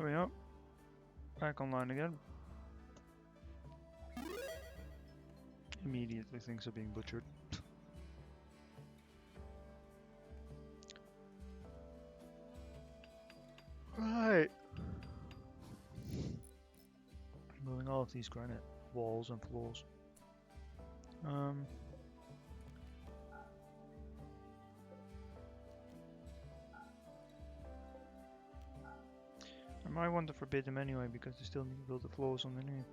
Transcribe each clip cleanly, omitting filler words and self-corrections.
we are. Back online again. Immediately things are being butchered. Right. Moving all of these granite walls and floors. I might want to forbid them anyway because they still need to build the floors underneath.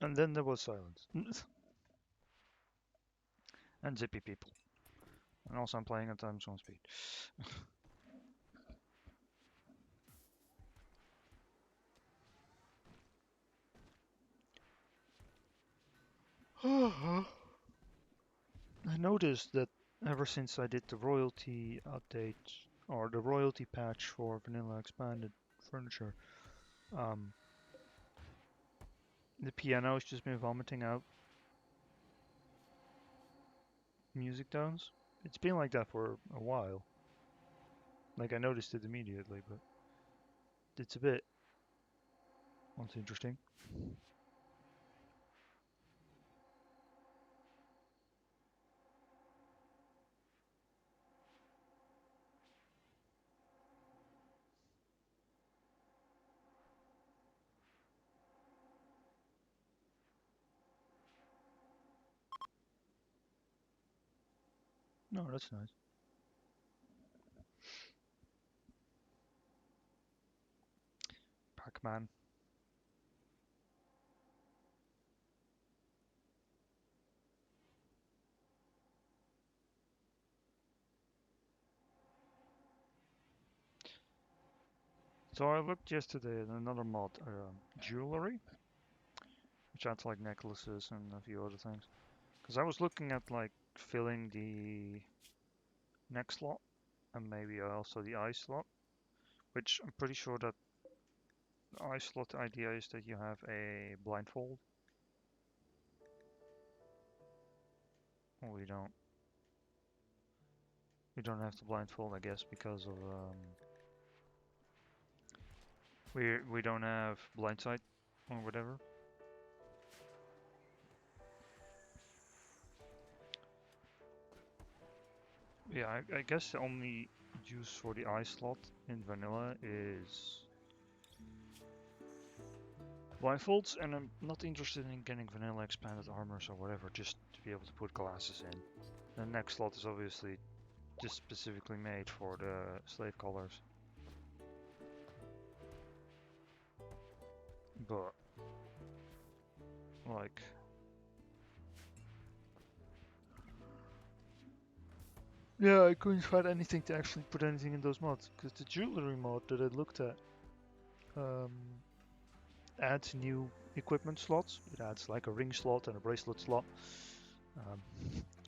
And then there was silence. And zippy people. And also I'm playing at times on speed. I noticed that ever since I did the royalty update, or the royalty patch for Vanilla Expanded Furniture, the piano has just been vomiting out music tones. It's been like that for a while. Like I noticed it immediately, but it's a bit not interesting. No, that's nice. Pac-Man. So I looked yesterday at another mod, jewelry, which adds like necklaces and a few other things. Because I was looking at like filling the neck slot and maybe also the eye slot, which I'm pretty sure that the eye slot idea is that you have a blindfold. Well, we don't have the blindfold, I guess, because of we don't have blind sight or whatever. Yeah, I guess the only use for the eye slot in vanilla is blindfolds, and I'm not interested in getting vanilla expanded armors or whatever, just to be able to put glasses in. The neck slot is obviously just specifically made for the slave colors. But, like, yeah, I couldn't find anything to actually put anything in those mods, because the jewelry mod that I looked at adds new equipment slots. It adds like a ring slot and a bracelet slot,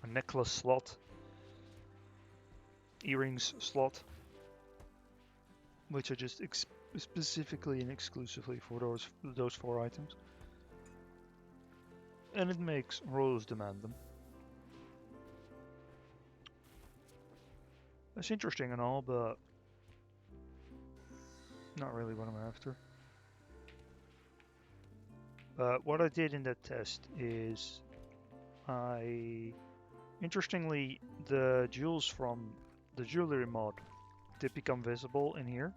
a necklace slot, earrings slot, which are just specifically and exclusively for those 4 items. And it makes Rose demand them. That's interesting and all, but not really what I'm after. But what I did in that test is interestingly, the jewels from the jewelry mod did become visible in here,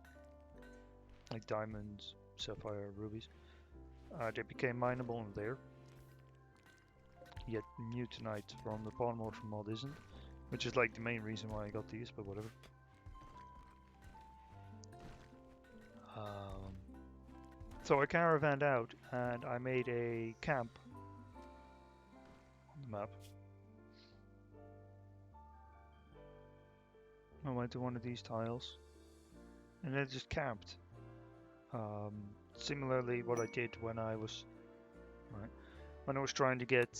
like diamonds, sapphire, rubies. they became mineable in there. Yet Mutinite from the Pawn Morpher mod isn't, which is like the main reason why I got these, but whatever. So I caravanned out and I made a camp on the map. I went to one of these tiles and then just camped. Similarly, what I did when I was trying to get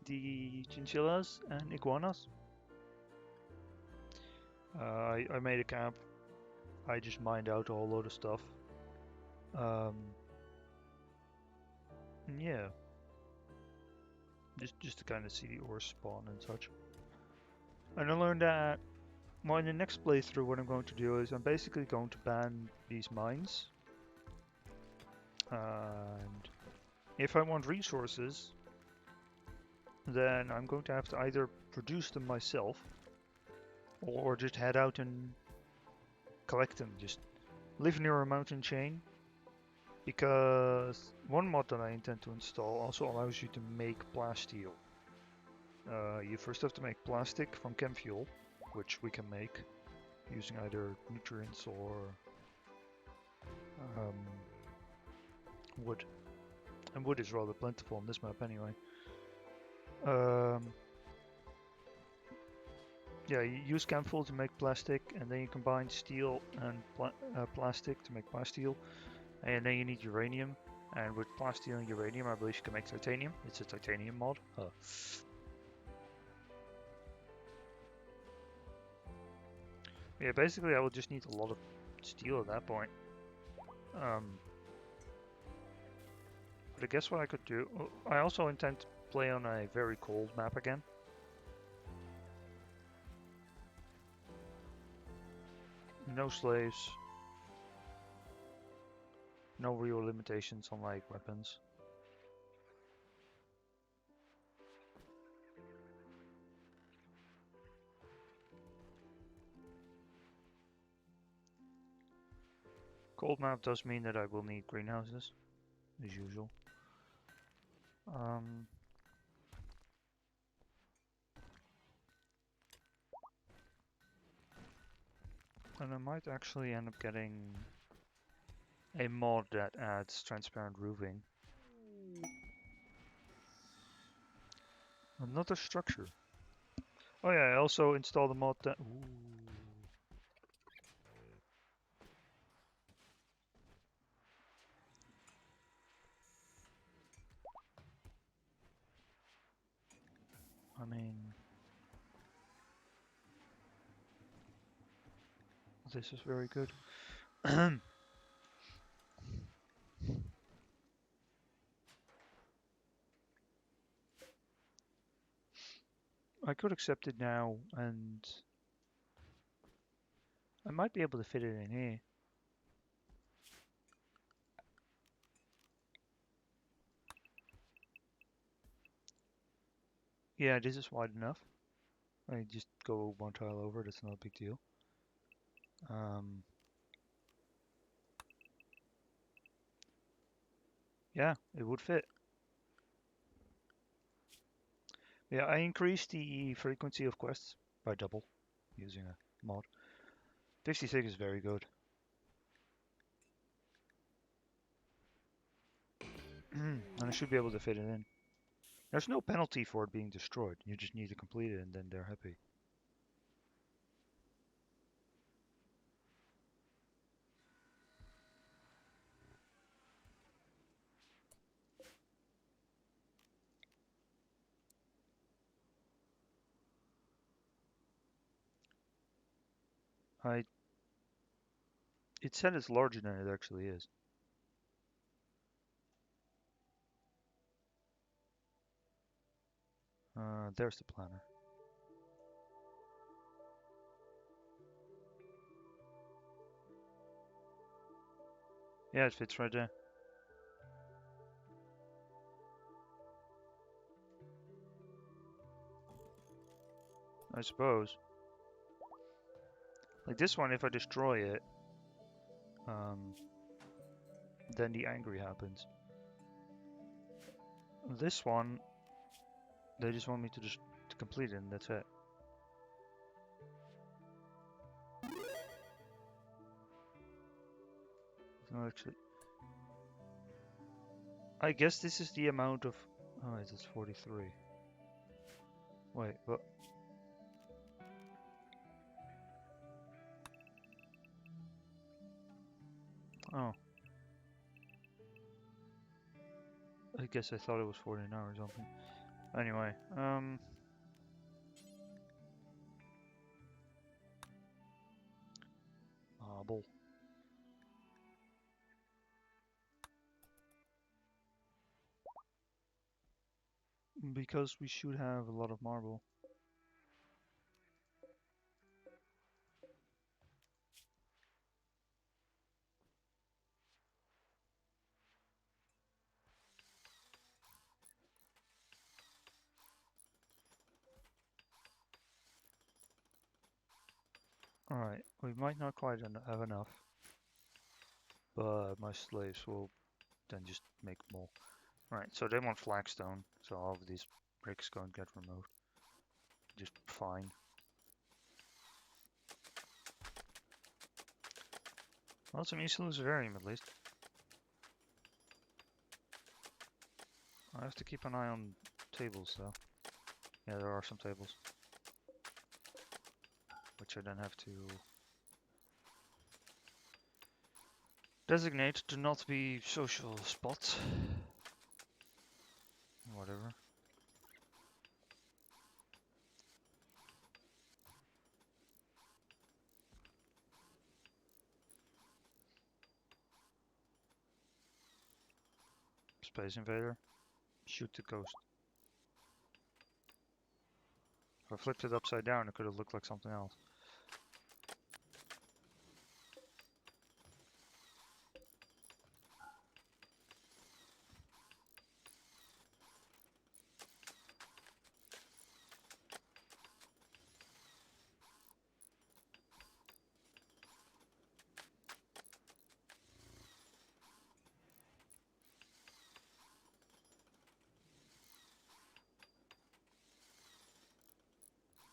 the chinchillas and iguanas. I made a camp. I just mined out a whole load of stuff. Yeah, just to kind of see the ore spawn and such. And I learned that, well, in the next playthrough, what I'm going to do is I'm basically going to ban these mines. And if I want resources, then I'm going to have to either produce them myself or just head out and collect them. Just live near a mountain chain, because one mod that I intend to install also allows you to make plasteel. You first have to make plastic from chem fuel, which we can make using either nutrients or wood. And wood is rather plentiful on this map anyway. Yeah, you use chem fuel to make plastic, and then you combine steel and plastic to make plasteel. And then you need uranium, and with plasteel and uranium I believe you can make titanium. It's a titanium mod. Yeah, basically I will just need a lot of steel at that point. But I guess what I could do... I also intend to play on a very cold map again. No slaves. No real limitations on like weapons. Cold map does mean that I will need greenhouses, as usual. And I might actually end up getting a mod that adds transparent roofing. Another structure. Oh yeah, I also installed a mod that... Ooh. I mean... This is very good. I could accept it now, and I might be able to fit it in here. Yeah, this is wide enough. I just go one tile over, that's not a big deal. Yeah, it would fit. Yeah, I increased the frequency of quests by double using a mod. 56 is very good. And I should be able to fit it in. There's no penalty for it being destroyed. You just need to complete it and then they're happy. It said it's larger than it actually is. There's the planner. Yeah, it fits right there. I suppose. Like this one, if I destroy it, then the angry happens. This one, they just want me to just to complete it, and that's it. No, actually, I guess this is the amount of. Oh, it's 43. Wait, what? Oh. I guess I thought it was 49 or something. Anyway, marble. Because we should have a lot of marble. Alright, we might not quite have enough, but my slaves will then just make more. Alright, so they want flagstone, so all of these bricks go and get removed. Just fine. Well, some easy lose varium at least. I have to keep an eye on tables though. Yeah, there are some tables. Which I then have to designate to not be social spots. Whatever. Space Invader. Shoot the ghost. If I flipped it upside down, it could have looked like something else.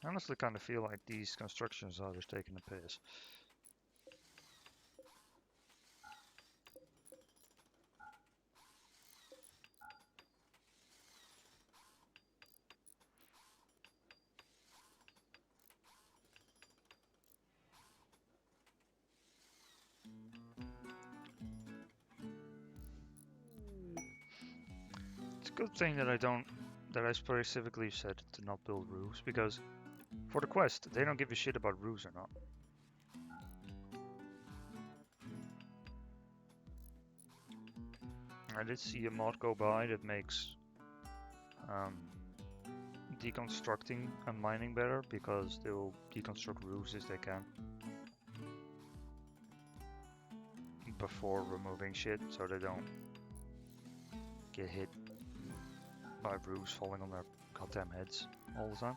I honestly kind of feel like these constructions are just taking a piss. It's a good thing that I specifically said to not build roofs, because for the quest, they don't give a shit about roofs or not. I did see a mod go by that makes deconstructing and mining better, because they will deconstruct roofs as they can before removing shit, so they don't get hit by roofs falling on their goddamn heads all the time.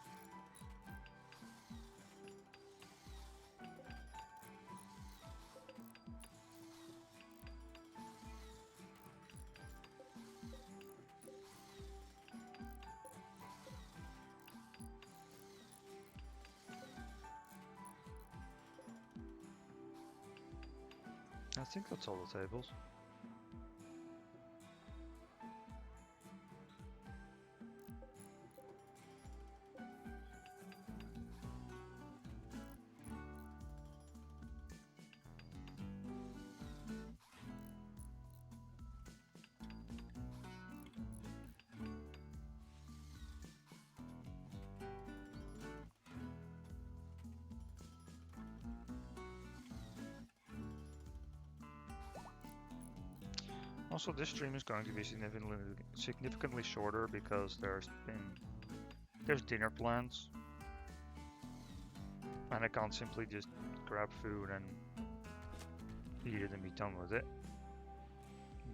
I think that's all the tables. Also, this stream is going to be significantly shorter because there's dinner plans, and I can't simply just grab food and eat it and be done with it.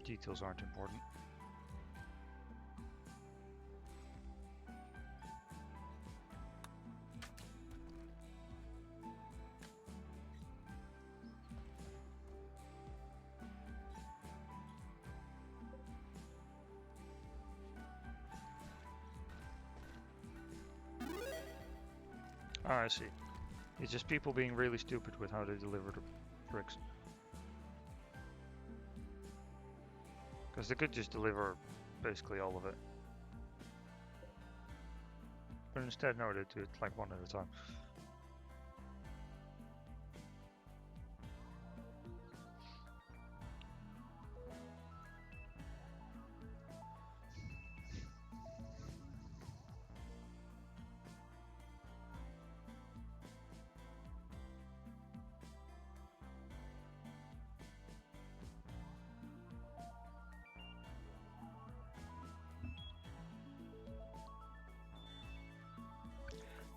Details aren't important. Ah, I see. It's just people being really stupid with how they deliver the bricks. Because they could just deliver basically all of it. But instead, no, they do it like one at a time.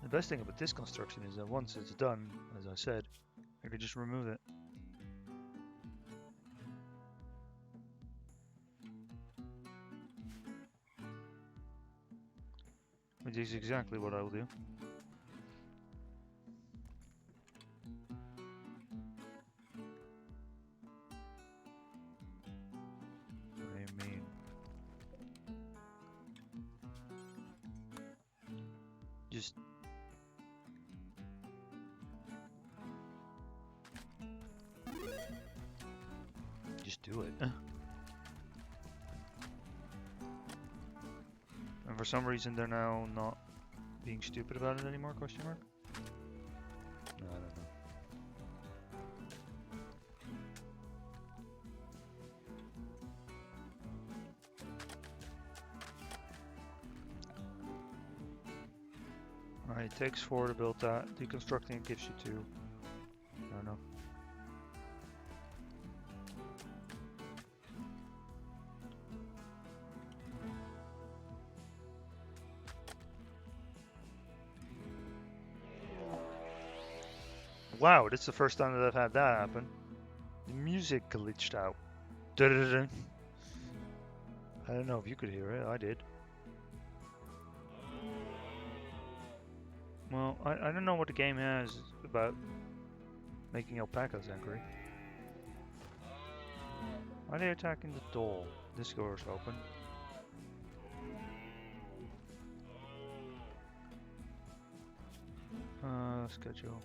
The best thing about this construction is that once it's done, as I said, I could just remove it. Which is exactly what I will do. What do you mean? Just do it. And for some reason they're now not being stupid about it anymore, question mark? No, I don't know. Alright, it takes 4 to build that. Deconstructing it gives you 2. I don't know. Wow, this is the first time that I've had that happen. The music glitched out. Da-da-da-da. I don't know if you could hear it, I did. Well, I don't know what the game has about making alpacas angry. Why are they attacking the door? This door is open. Schedule.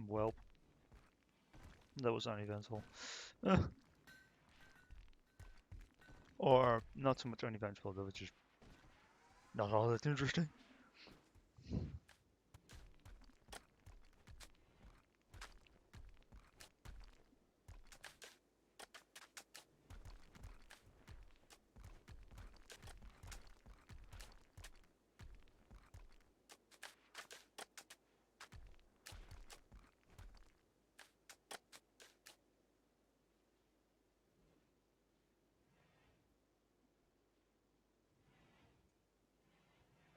Well, that was uneventful. Or not so much uneventful, that was just not all that interesting.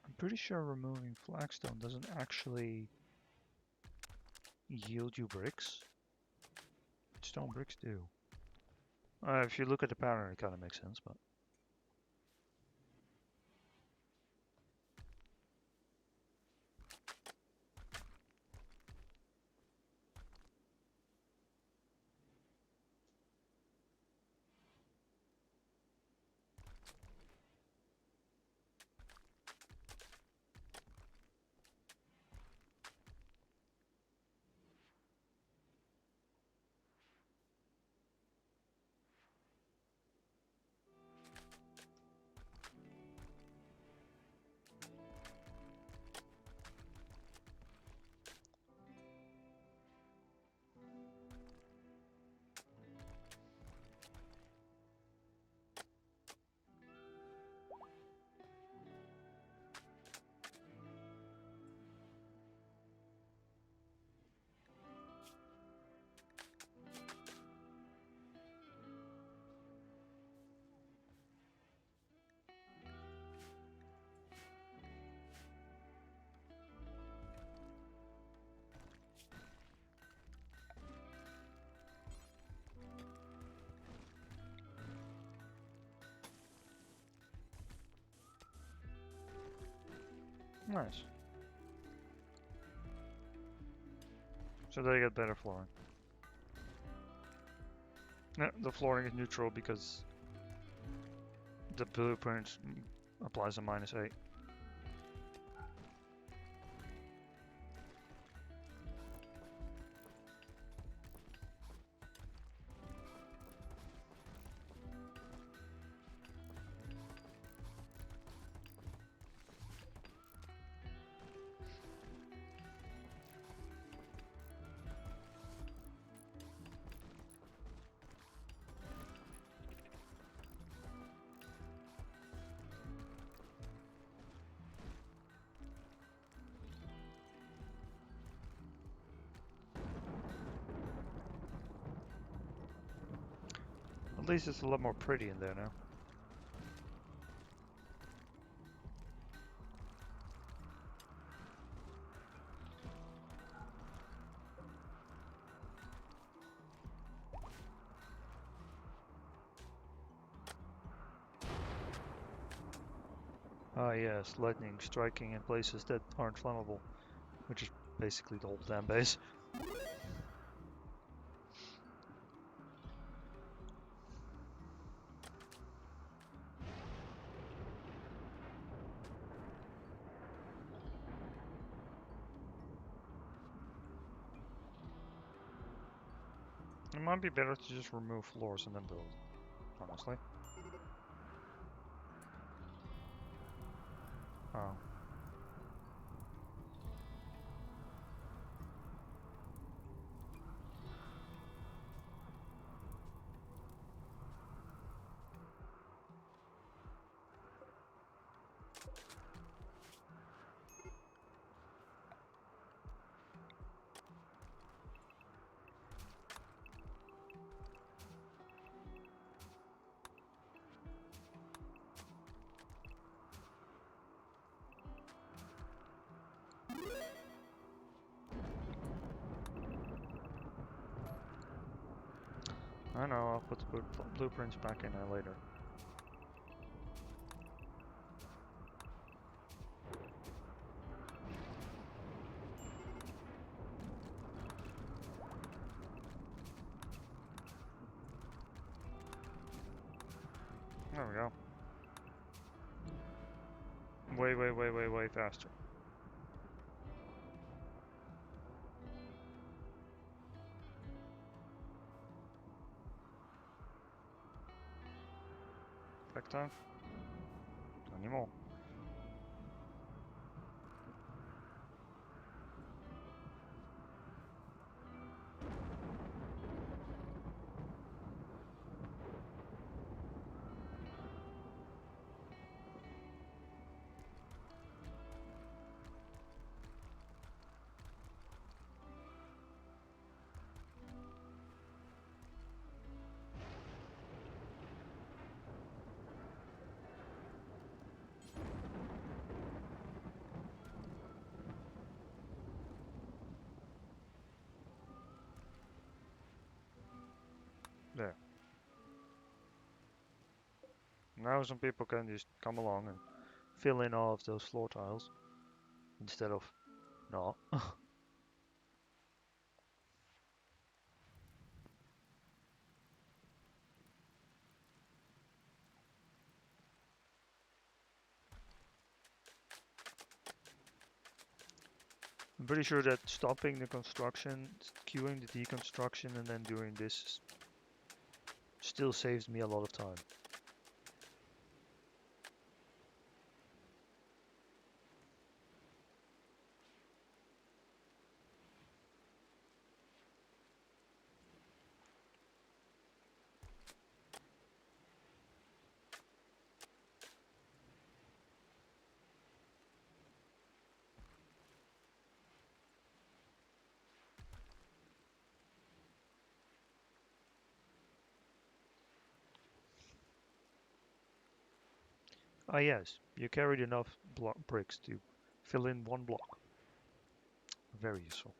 I'm pretty sure removing flagstone doesn't actually yield you bricks. Stone bricks do. If you look at the pattern, it kind of makes sense, but... Nice. So they get better flooring. Yeah, the flooring is neutral because the blueprint applies a -8. At least it's a lot more pretty in there now. Ah yes, lightning striking in places that aren't flammable, which is basically the whole damn base. It might be better to just remove floors and then build, honestly. Oh. I know, I'll put the blueprints back in there later. There we go. Way faster. Back time? Not anymore. There. Now some people can just come along and fill in all of those floor tiles instead of not. I'm pretty sure that stopping the construction, queuing the deconstruction, and then doing this still saves me a lot of time. Ah yes, you carried enough block bricks to fill in one block. Very useful.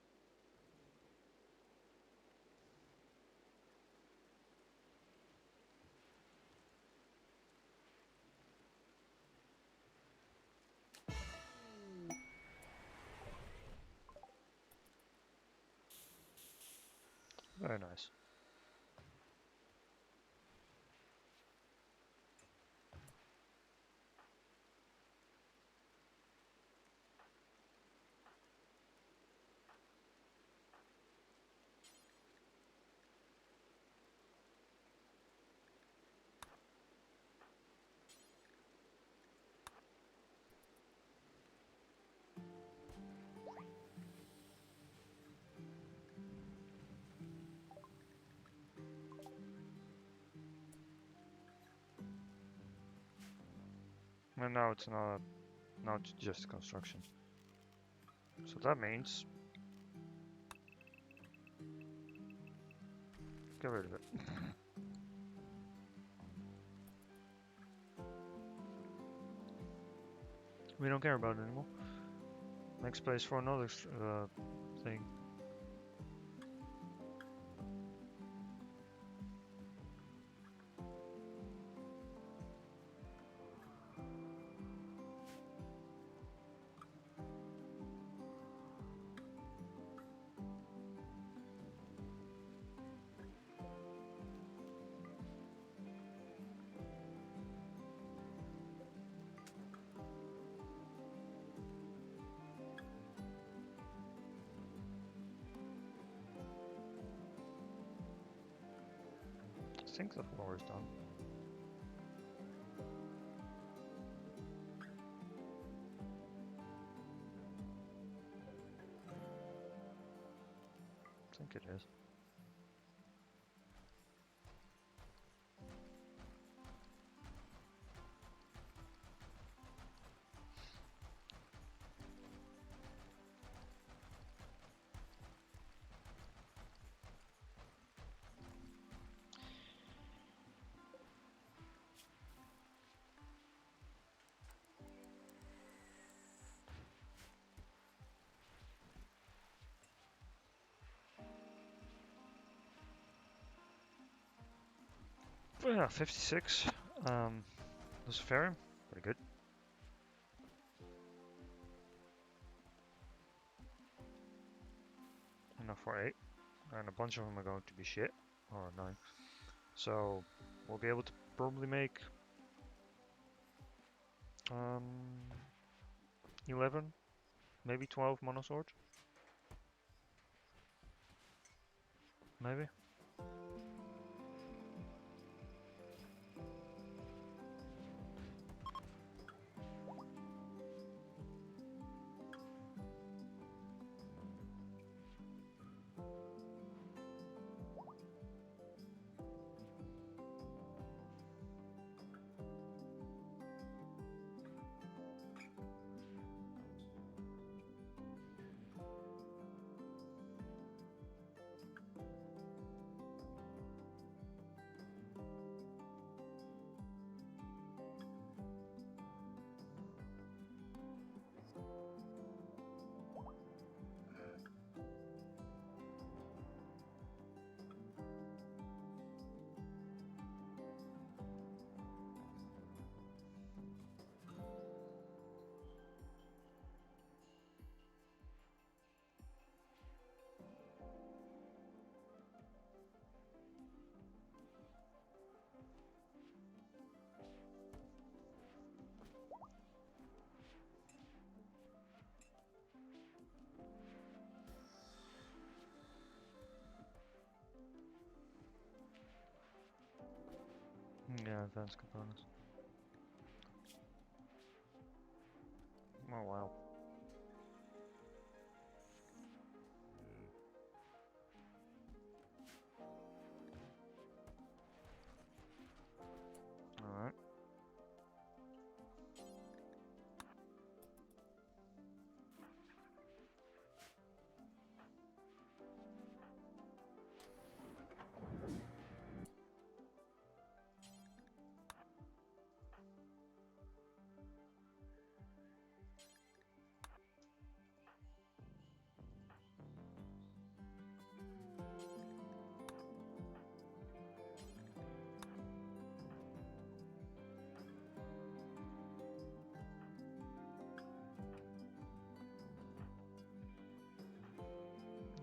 Very nice. And now it's not just construction. So that means get rid of it. We don't care about it anymore. Make space for another thing. I think the floor is done. I think it is. But yeah, 56. Luciferium, pretty good. Enough for 8. And a bunch of them are going to be shit. Or 9. So, we'll be able to probably make 11, maybe 12 mono swords. Maybe. Yeah, advanced components. Oh wow. Alright.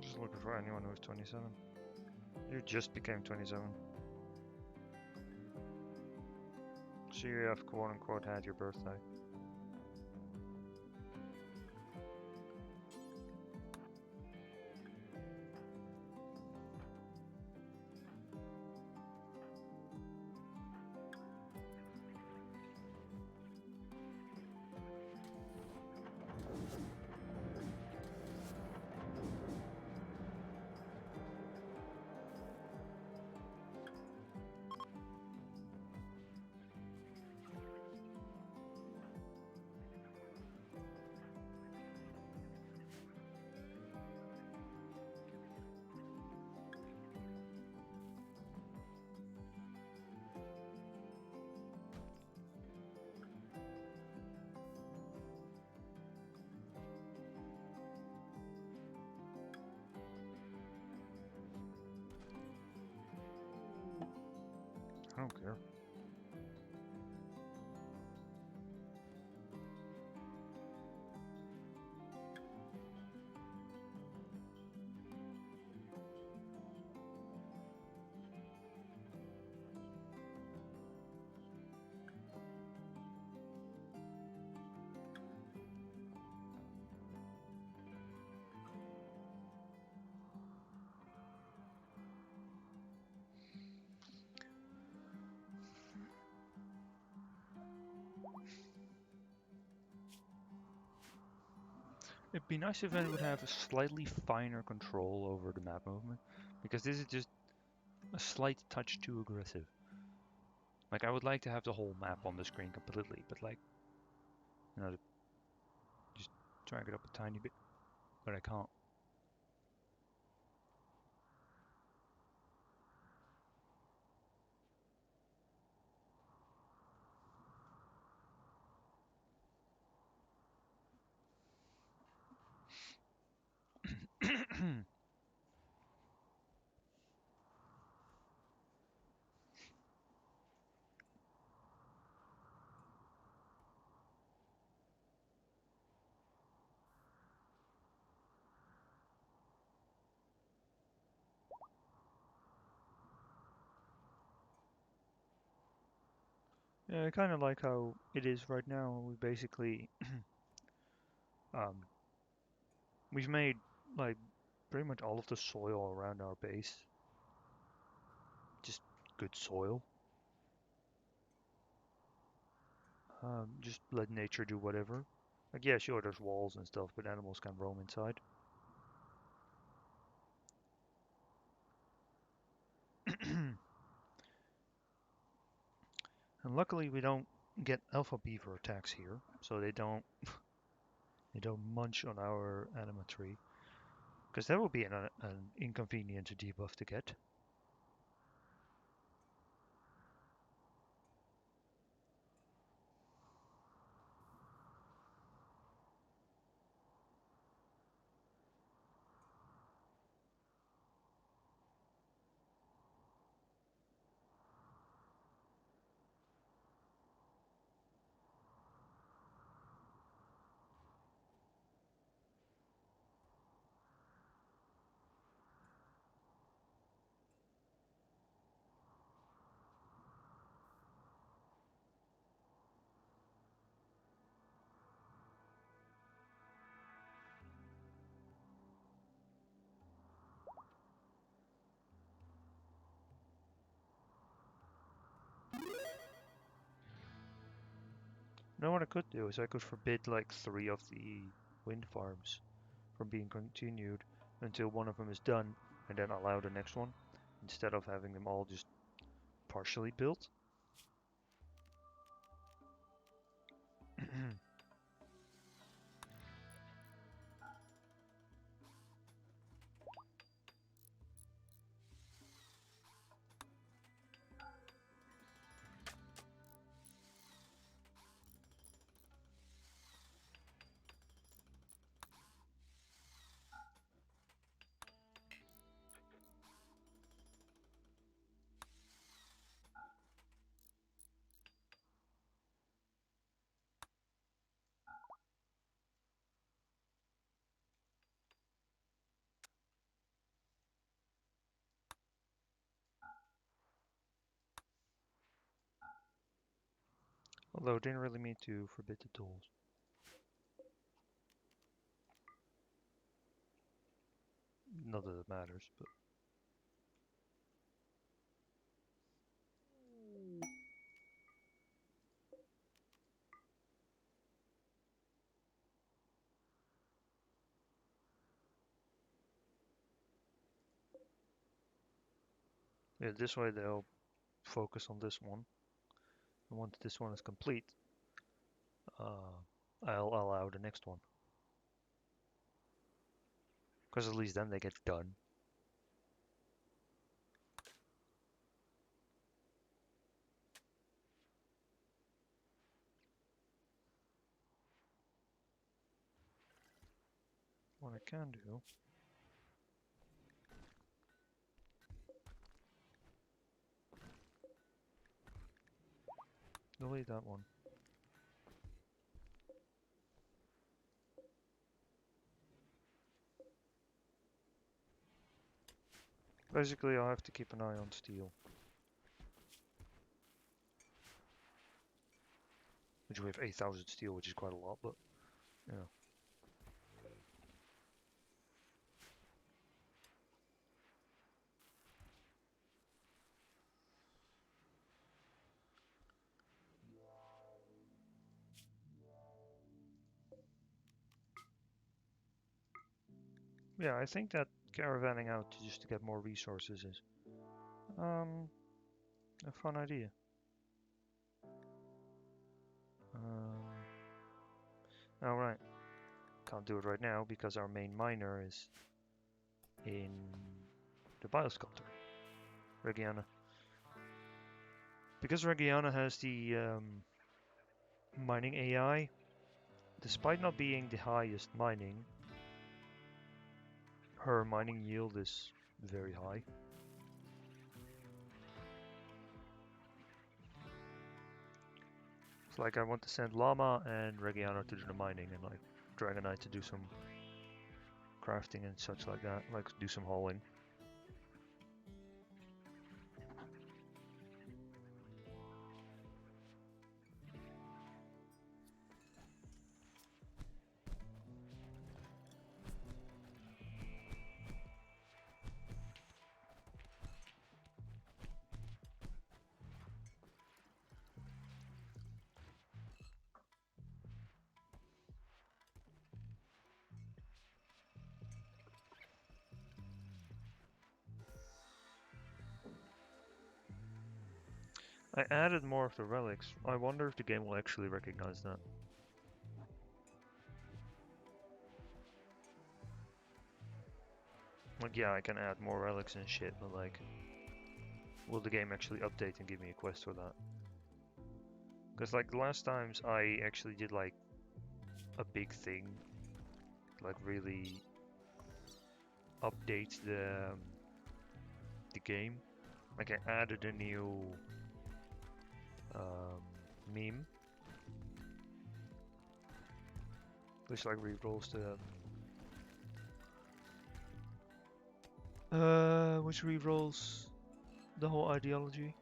Just looking for anyone who's 27. You just became 27. So you have quote unquote had your birthday. I don't care. It'd be nice if I would have a slightly finer control over the map movement, because this is just a slight touch too aggressive. Like, I would like to have the whole map on the screen completely, but like, you know, just drag it up a tiny bit, but I can't. Yeah, I kind of like how it is right now. We basically, we've made like pretty much all of the soil around our base just good soil. Just let nature do whatever. Like, yeah, sure, there's walls and stuff, but animals can roam inside. And luckily, we don't get alpha beaver attacks here, so they don't munch on our anima tree, because that would be an inconvenient debuff to get. Now what I could do is I could forbid like 3 of the wind farms from being continued until one of them is done, and then allow the next one, instead of having them all just partially built. Although, didn't really mean to forbid the tools. Not that it matters, but... Yeah, this way they'll focus on this one. And once this one is complete, I'll allow the next one. Because at least then they get done. What I can do... delete that one. Basically, I'll have to keep an eye on steel. Which we have 8,000 steel, which is quite a lot, but, you know. Yeah, I think that caravanning out just to get more resources is a fun idea. Alright, can't do it right now because our main miner is in the biosculptor, Regiana. Because Regiana has the mining AI, despite not being the highest mining, her mining yield is very high. It's like I want to send Llama and Regiana to do the mining and like Dragonite to do some crafting and such like that, like do some hauling. I added more of the relics. I wonder if the game will actually recognize that. Like, yeah, I can add more relics and shit, but like, will the game actually update and give me a quest for that? Because like the last times I actually did like a big thing, like really update the game. Like I added a new meme, which like rerolls which rerolls the whole ideology.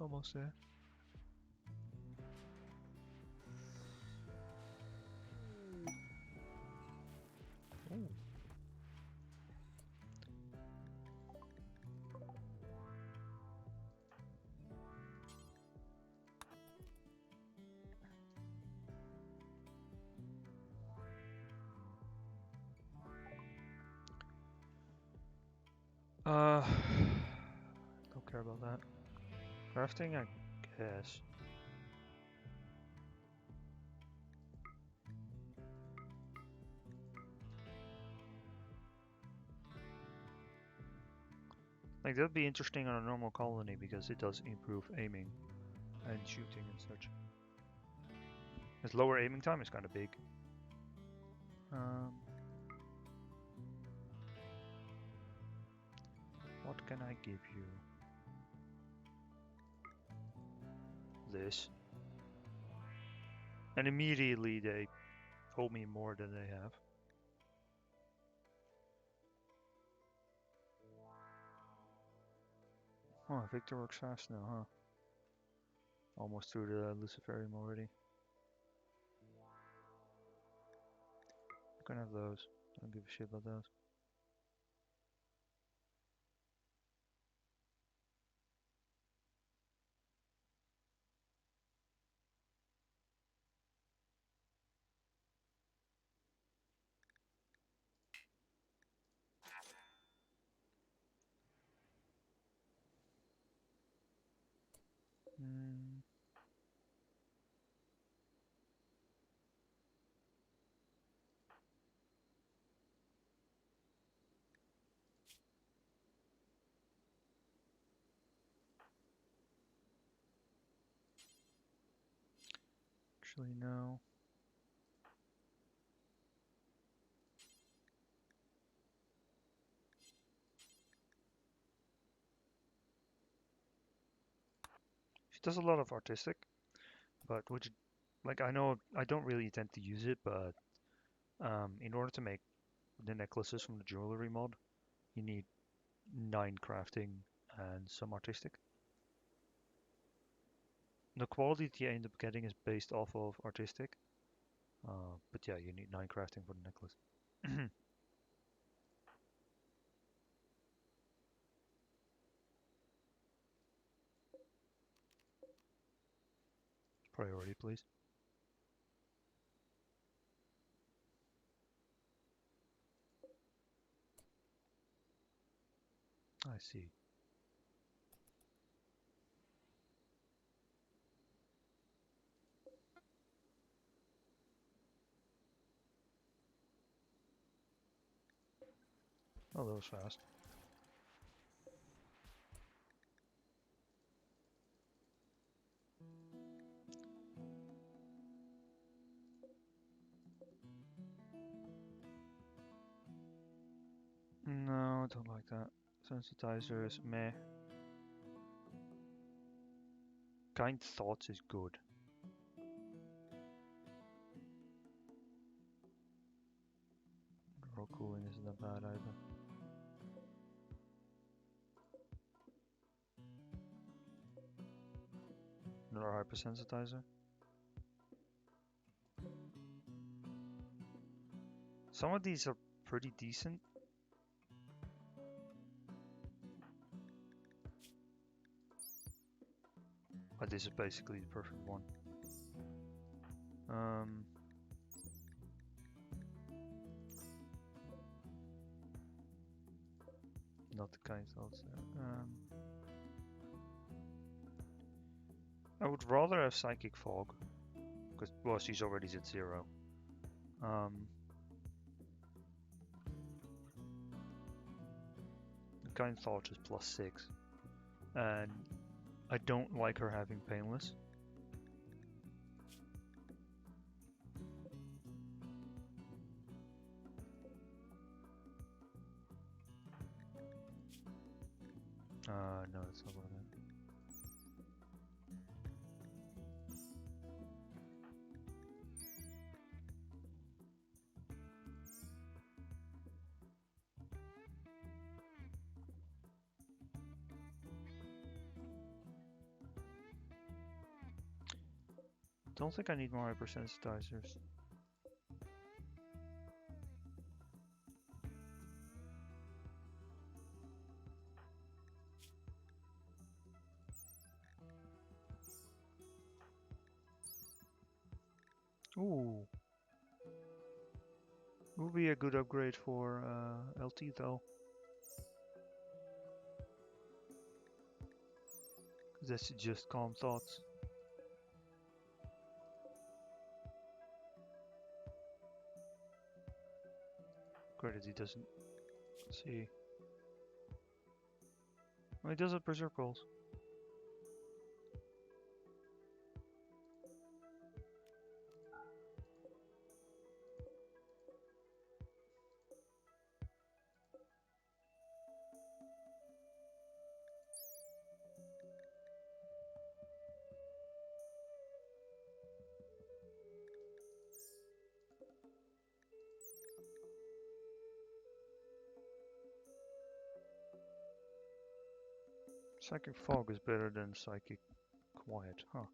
Almost there. Ooh. Don't care about that. Crafting, I guess. Like that'd be interesting on a normal colony because it does improve aiming and shooting and such. Its lower aiming time is kind of big. can I give you? This. And immediately they told me more than they have. Oh, Victor works fast now, huh? Almost through the Luciferium already. You can have those. I don't give a shit about those. Actually, no. She does a lot of artistic, but which, like, I know I don't really intend to use it, but in order to make the necklaces from the jewelry mod, you need 9 crafting and some artistic. The quality that you end up getting is based off of artistic, but yeah, you need 9 crafting for the necklace. Priority, please. I see. Oh, that was fast. No, I don't like that. Sensitizer is meh. Kind thoughts is good. Roll cooling isn't that bad either. Another hypersensitizer. Some of these are pretty decent. But this is basically the perfect one. Not the kind thoughts there. I would rather have Psychic Fog, because, well, she's already at 0. The kind thought is +6, and I don't like her having Painless. No, that's not what I meant. Don't think I need more hypersensitizers. Ooh. Would be a good upgrade for LT though. That's just calm thoughts. Credit he doesn't see. Well, he does have Berserk rolls. Psychic fog is better than psychic quiet, huh?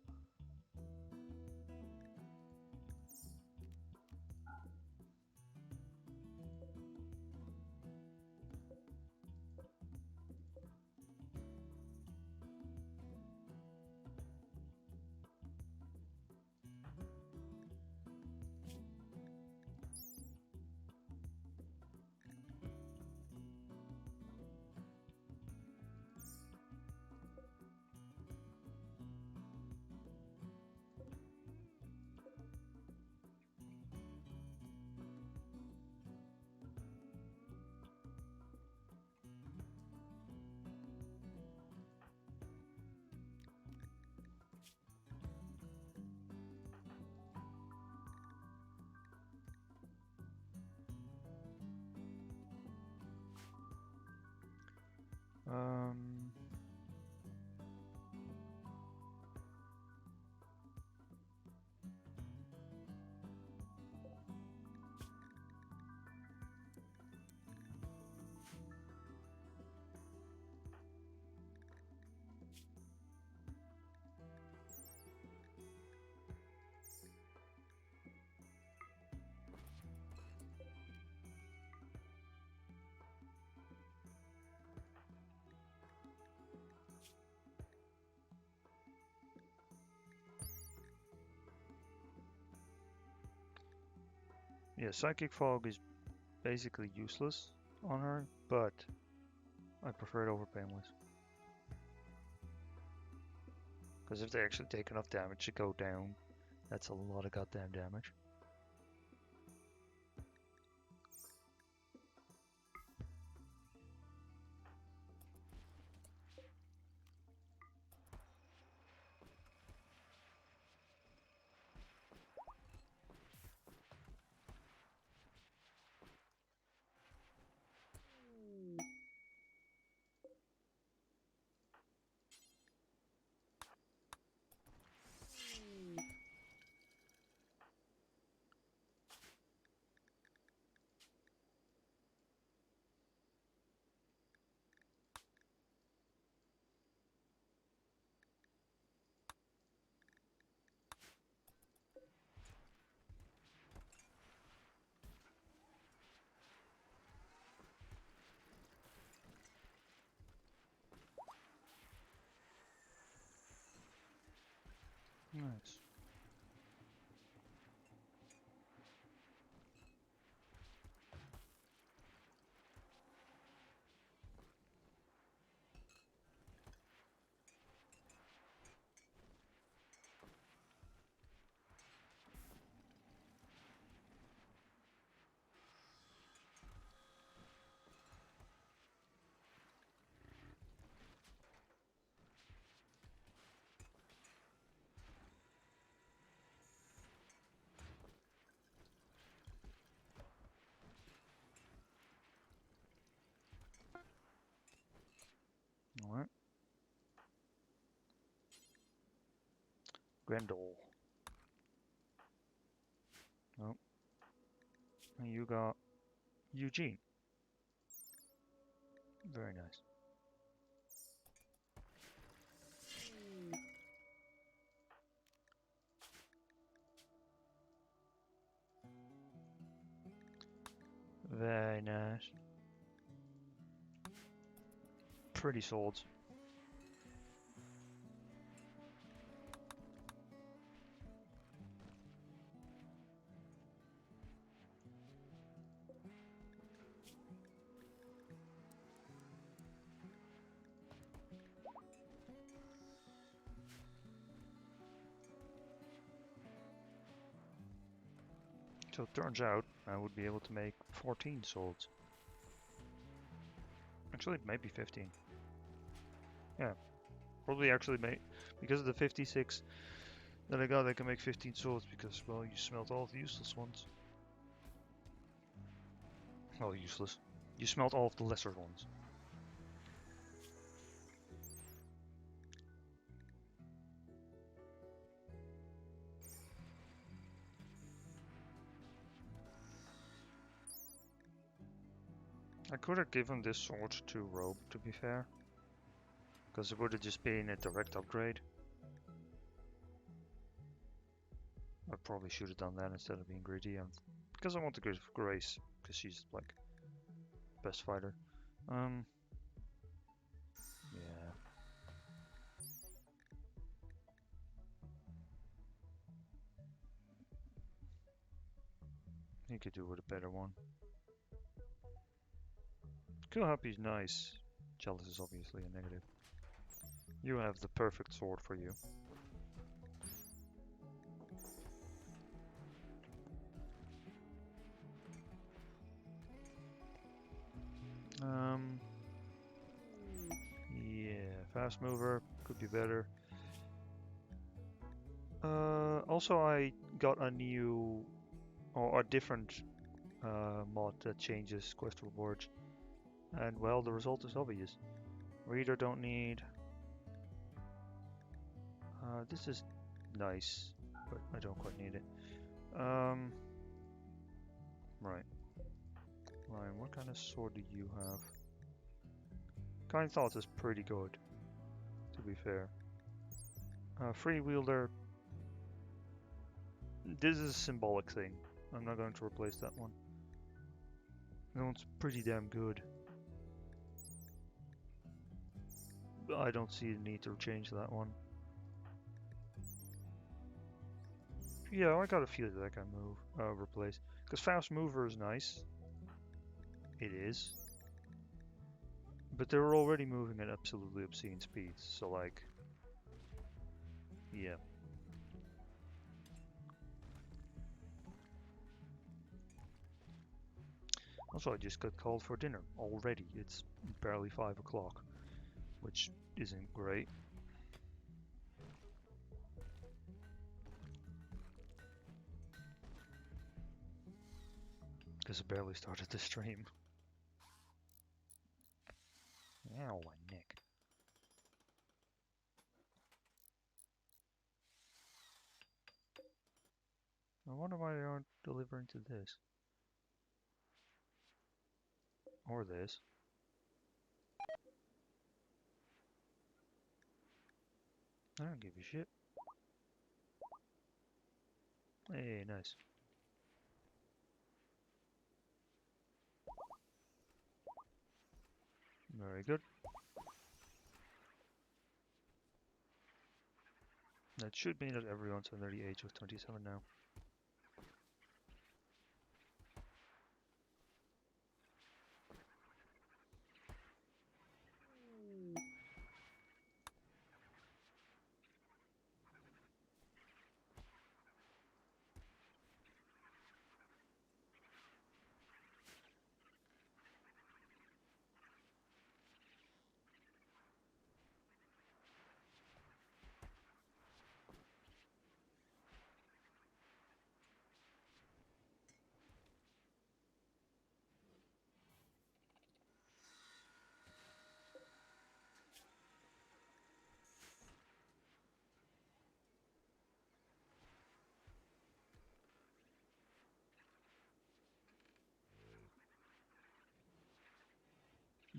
Um, yeah, psychic fog is basically useless on her, but I prefer it over painless. Because if they actually take enough damage to go down, that's a lot of goddamn damage. Nice. Alright. Grendel. Nope. And you got Eugene. Very nice. Very nice. Pretty swords. So it turns out I would be able to make 14 swords. Actually, maybe 15. Yeah, probably actually make, because of the 56 that I got, I can make 15 swords because, well, you smelt all the useless ones. Well, useless. You smelt all of the lesser ones. I could have given this sword to Rogue, to be fair. Because it would have just been a direct upgrade. I probably should have done that instead of being greedy, because I want to go for Grace, because she's like best fighter. Yeah. He could do with a better one. Kill Happy's nice. Jealous is obviously a negative. You have the perfect sword for you. Yeah, fast mover could be better. Also I got a new or a different mod that changes quest rewards, and well, the result is obvious. Reader don't need. This is nice, but I don't quite need it. Right. Ryan, what kind of sword do you have? Kind Thoughts is pretty good, to be fair. Free wielder. This is a symbolic thing. I'm not going to replace that one. That one's pretty damn good. But I don't see the need to change that one. Yeah, I got a feeling that I can replace. Because Fast Mover is nice. It is. But they're already moving at absolutely obscene speeds, so like... Yeah. Also, I just got called for dinner already. It's barely 5 o'clock, which isn't great. Because I barely started the stream. Ow, my neck. I wonder why they aren't delivering to this. Or this. I don't give a shit. Hey, nice. Very good. That should mean that everyone's under the age of 27 now.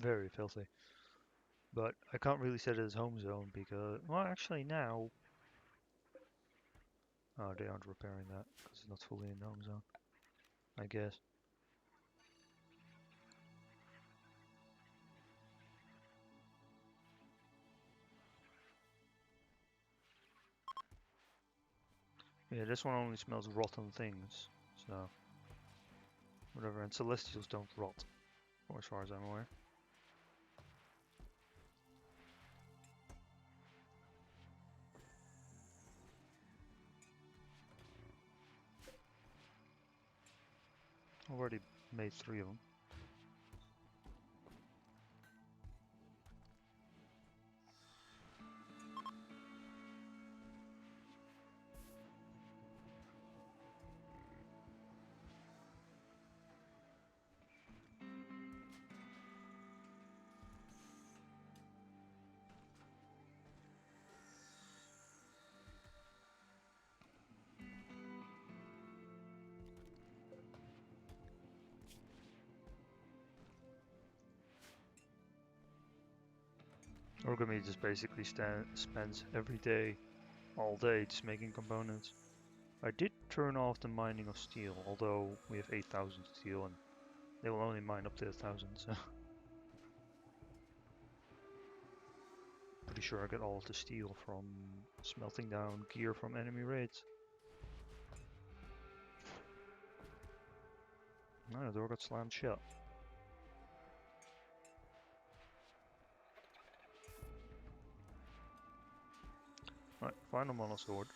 Very filthy. But I can't really set it as home zone because, well, actually now, oh, they aren't repairing that because it's not fully in home zone, I guess. Yeah, this one only smells rotten things, so whatever. And Celestials don't rot, as far as I'm aware. Already made 3 of them. Origami just basically spends every day, all day, just making components. I did turn off the mining of steel, although we have 8,000 steel and they will only mine up to 1,000, so... Pretty sure I get all of the steel from smelting down gear from enemy raids. No, the door got slammed shut. Right, final mono sword.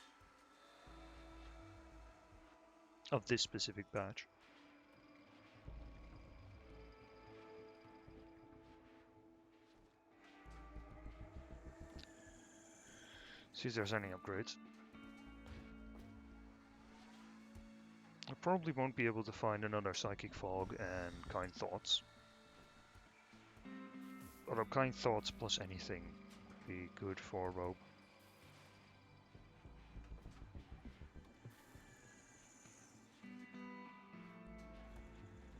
Of this specific batch. See if there's any upgrades. I probably won't be able to find another Psychic Fog and Kind Thoughts. Although Kind Thoughts plus anything would be good for Rogue.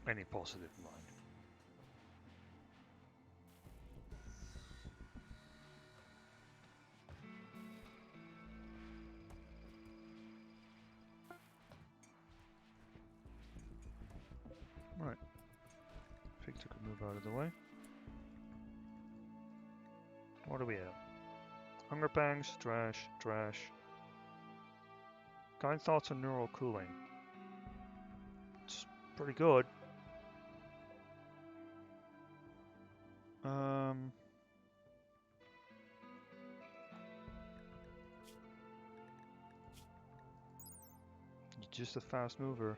Any positive mind. Right. Victor could move out of the way. What do we have? Hunger Pangs, trash, trash. Kind Thoughts and Neural Cooling. It's pretty good. Just a fast mover.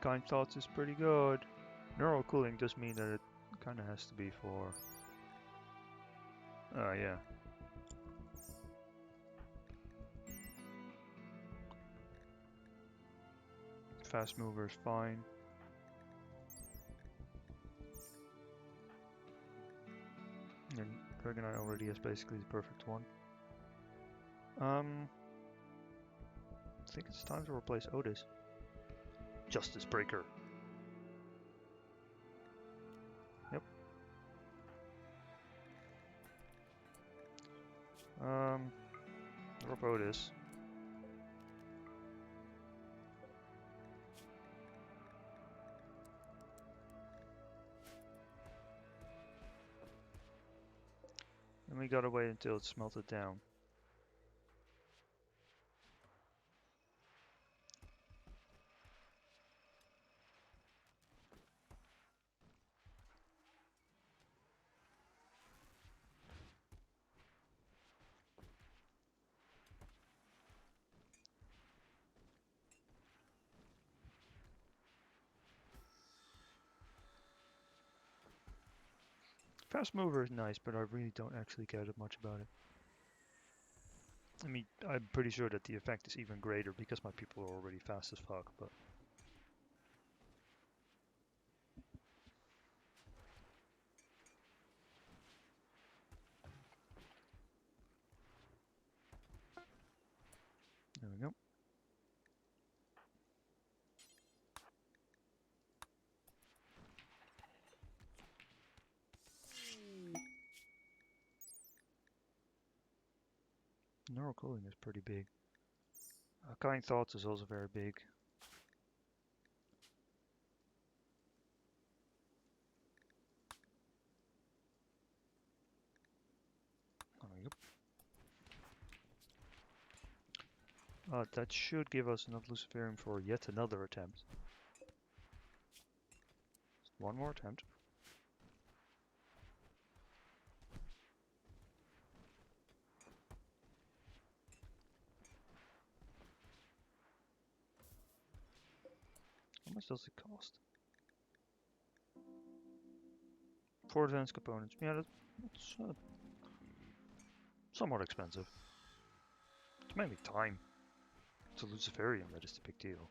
Kind Thoughts is pretty good. Neural Cooling does mean that it kind of has to be for... yeah. Fast mover is fine. And Dragonite already has basically the perfect one. I think it's time to replace Otis. Justice Breaker. Yep. Drop Otis. And we gotta wait until it's melted down. Fast mover is nice, but I really don't actually care that much about it. I mean, I'm pretty sure that the effect is even greater because my people are already fast as fuck, but... There we go. Neural Cooling is pretty big. Kind Thoughts is also very big. That should give us enough Luciferium for yet another attempt. One more attempt. How much does it cost? 4 advanced components. Yeah, that's somewhat expensive. It's mainly time. It's a Luciferium that is the big deal.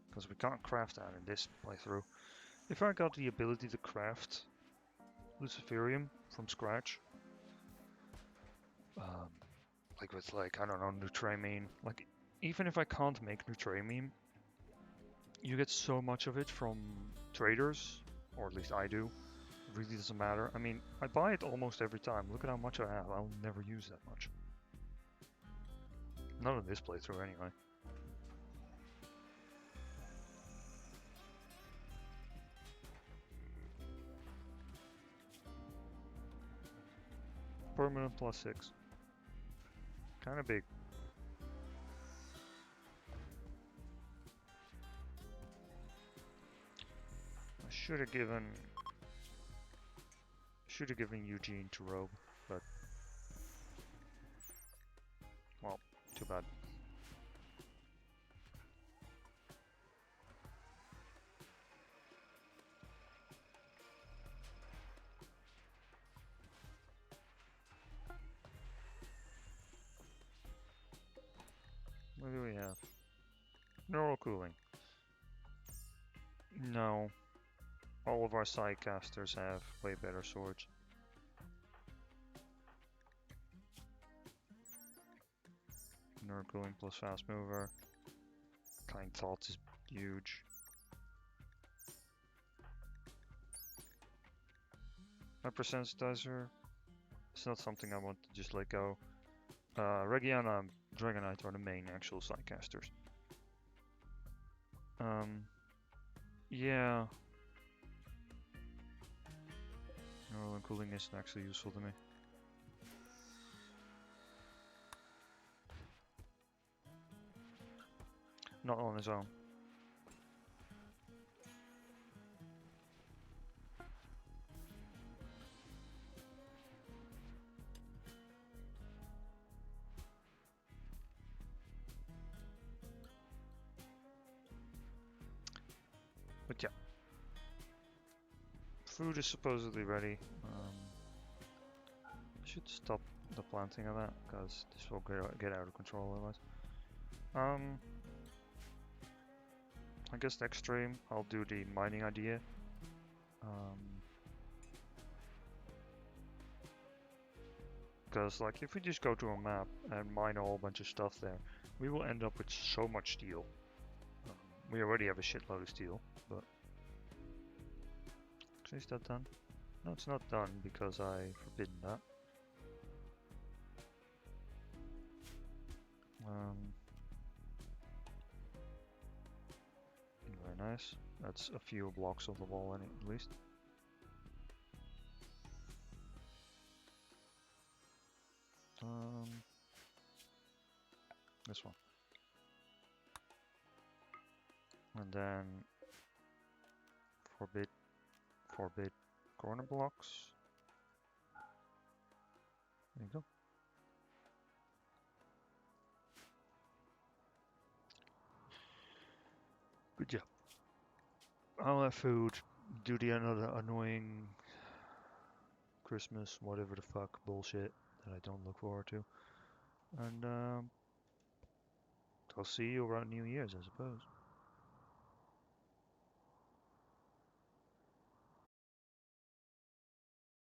Because we can't craft that in this playthrough. If I got the ability to craft Luciferium from scratch, like with I don't know, Nutramine, like even if I can't make Nutramine, you get so much of it from traders, or at least I do, It really doesn't matter. I mean, I buy it almost every time. Look at how much I have. I'll never use that much. Not in this playthrough, anyway. Permanent +6. Kinda big. I should have given Eugene to robe, but well, too bad. What do we have? Neural cooling. No. All of our side casters have way better swords. Neural cooling plus fast mover. Kind thoughts is huge. Hyper sensitizer. It's not something I want to just let go. Regiana and Dragonite are the main actual side casters. Yeah. Neural and cooling isn't actually useful to me. Not on his own. But yeah. Food is supposedly ready. I should stop the planting of that, because this will get out of control otherwise. I guess next stream I'll do the mining idea. Because like if we just go to a map and mine a whole bunch of stuff there, we will end up with so much steel. We already have a shitload of steel, but actually is that done? No, it's not done because I forbidden that. Very nice. That's a few blocks of the wall in it, at least. This one. And then forbid corner blocks. There you go. Good job. I'll have food, do the another annoying Christmas, whatever the fuck bullshit that I don't look forward to. And I'll see you around New Year's, I suppose.